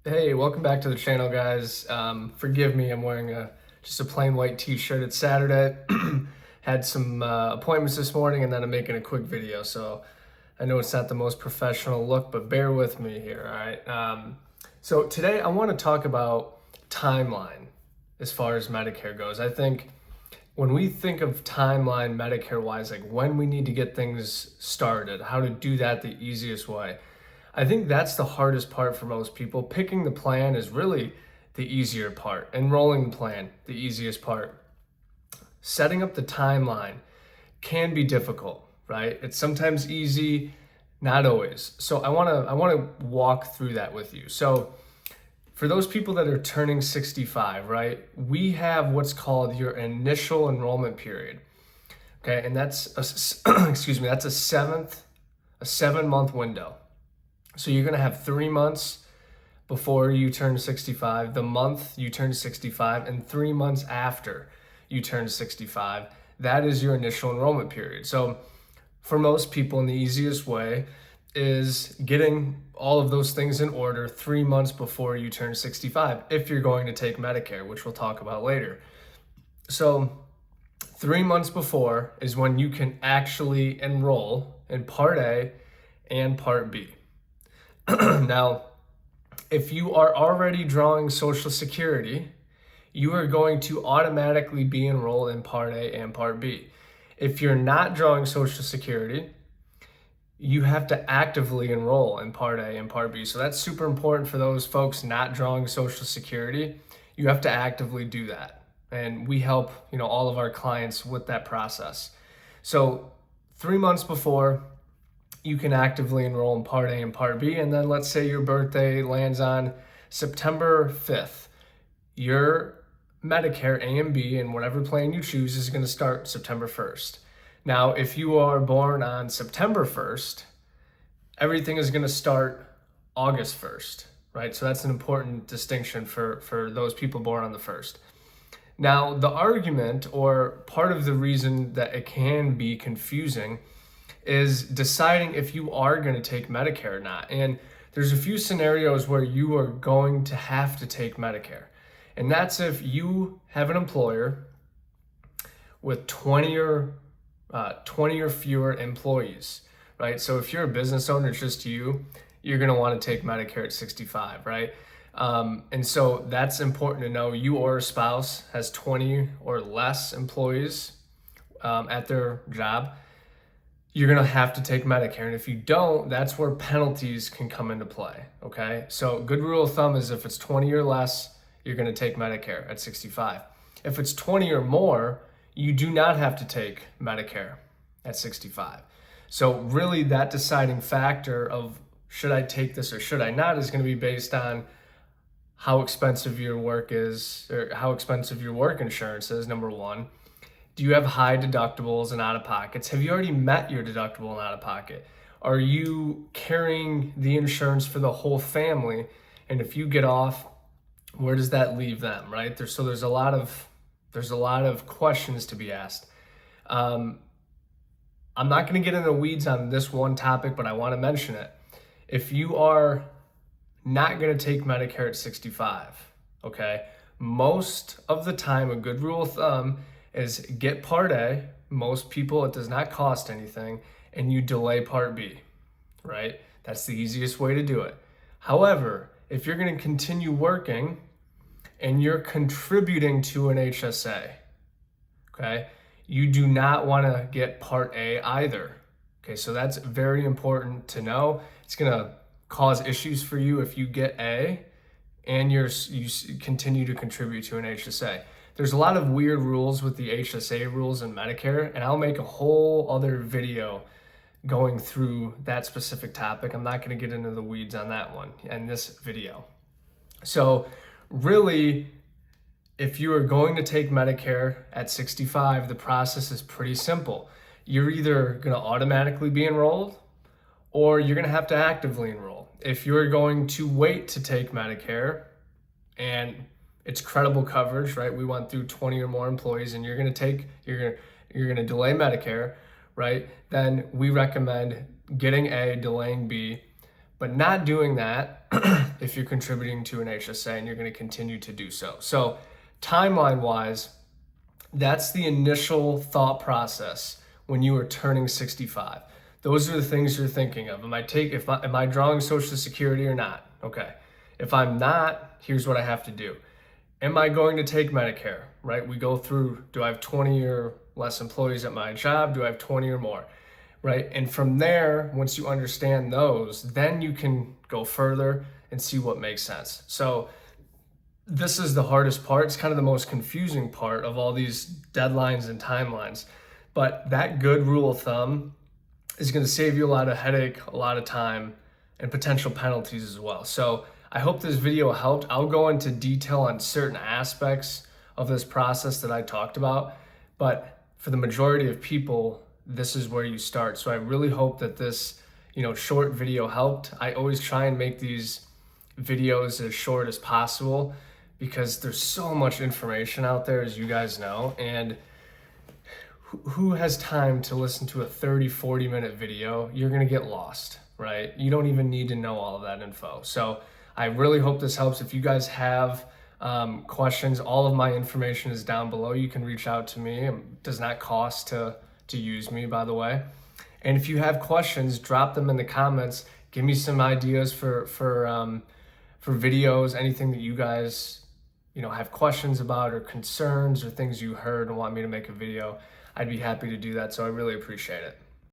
Hey, welcome back to the channel, guys. Forgive me, I'm wearing just a plain white t-shirt. It's Saturday. Had some appointments this morning, and then I'm making a quick video. So I know it's not the most professional look, but bear with me here, all right? So today I want to talk about timeline as far as Medicare goes. I think when we think of timeline Medicare-wise, like when we need to get things started, how to do that the easiest way, I think that's the hardest part for most people. Picking the plan is really the easier part. Enrolling the plan, the easiest part. Setting up the timeline can be difficult, right? It's sometimes easy, not always. So I want to walk through that with you. So for those people that are turning 65, right? We have what's called your initial enrollment period. Okay? And that's that's a 7-month window. So you're going to have 3 months before you turn 65, the month you turn 65, and 3 months after you turn 65. That is your initial enrollment period. So for most people, the easiest way is getting all of those things in order 3 months before you turn 65, if you're going to take Medicare, which we'll talk about later. So 3 months before is when you can actually enroll in Part A and Part B. Now, if you are already drawing Social Security, you are going to automatically be enrolled in Part A and Part B. If you're not drawing Social Security, you have to actively enroll in Part A and Part B. So that's super important for those folks not drawing Social Security. You have to actively do that. And we help, all of our clients with that process. So 3 months before, you can actively enroll in Part A and Part B. And then let's say your birthday lands on September 5th. Your Medicare A and B and whatever plan you choose is going to start September 1st. Now, if you are born on September 1st, everything is going to start August 1st, right? So that's an important distinction for those people born on the 1st. Now, the argument, or part of the reason that it can be confusing, is deciding if you are going to take Medicare or not. And there's a few scenarios where you are going to have to take Medicare. And that's if you have an employer with 20 or fewer employees, right? So if you're a business owner, it's just you're going to want to take Medicare at 65, right? And so that's important to know. You or a spouse has 20 or less employees at their job, you're going to have to take Medicare. And if you don't, that's where penalties can come into play, okay? So good rule of thumb is if it's 20 or less, you're going to take Medicare at 65. If it's 20 or more, you do not have to take Medicare at 65. So really that deciding factor of should I take this or should I not is going to be based on how expensive your work is, or how expensive your work insurance is, number one. Do you have high deductibles and out-of-pockets? Have you already met your deductible and out-of-pocket? Are you carrying the insurance for the whole family? And if you get off, where does that leave them, right? There's a lot of questions to be asked. I'm not going to get into the weeds on this one topic, but I want to mention it. If you are not going to take Medicare at 65, okay, most of the time, a good rule of thumb is get Part A. Most people, it does not cost anything, and you delay Part B, right? That's the easiest way to do it. However, if you're going to continue working and you're contributing to an HSA, okay, you do not want to get Part A either. Okay, so that's very important to know. It's going to cause issues for you if you get A and you continue to contribute to an HSA. There's a lot of weird rules with the HSA rules in Medicare, and I'll make a whole other video going through that specific topic. I'm not going to get into the weeds on that one in this video. So really, if you are going to take Medicare at 65, the process is pretty simple. You're either going to automatically be enrolled or you're going to have to actively enroll. If you're going to wait to take Medicare and it's credible coverage, right? We went through 20 or more employees and you're going to delay Medicare, right? Then we recommend getting A, delaying B, but not doing that if you're contributing to an HSA and you're going to continue to do so. So timeline wise, that's the initial thought process when you are turning 65. Those are the things you're thinking of. Am I drawing Social Security or not? Okay. If I'm not, here's what I have to do. Am I going to take Medicare, right? We go through, do I have 20 or less employees at my job? Do I have 20 or more, right? And from there, once you understand those, then you can go further and see what makes sense. So this is the hardest part. It's kind of the most confusing part of all these deadlines and timelines. But that good rule of thumb is going to save you a lot of headache, a lot of time, and potential penalties as well. So I hope this video helped. I'll go into detail on certain aspects of this process that I talked about, but for the majority of people, this is where you start. So I really hope that this, short video helped. I always try and make these videos as short as possible because there's so much information out there, as you guys know, and who has time to listen to a 30-40 minute video? You're gonna get lost, right? You don't even need to know all of that info. So I really hope this helps. If you guys have questions, all of my information is down below. You can reach out to me. It does not cost to use me, by the way. And if you have questions, drop them in the comments. Give me some ideas for videos, anything that you guys have questions about or concerns or things you heard and want me to make a video. I'd be happy to do that. So I really appreciate it.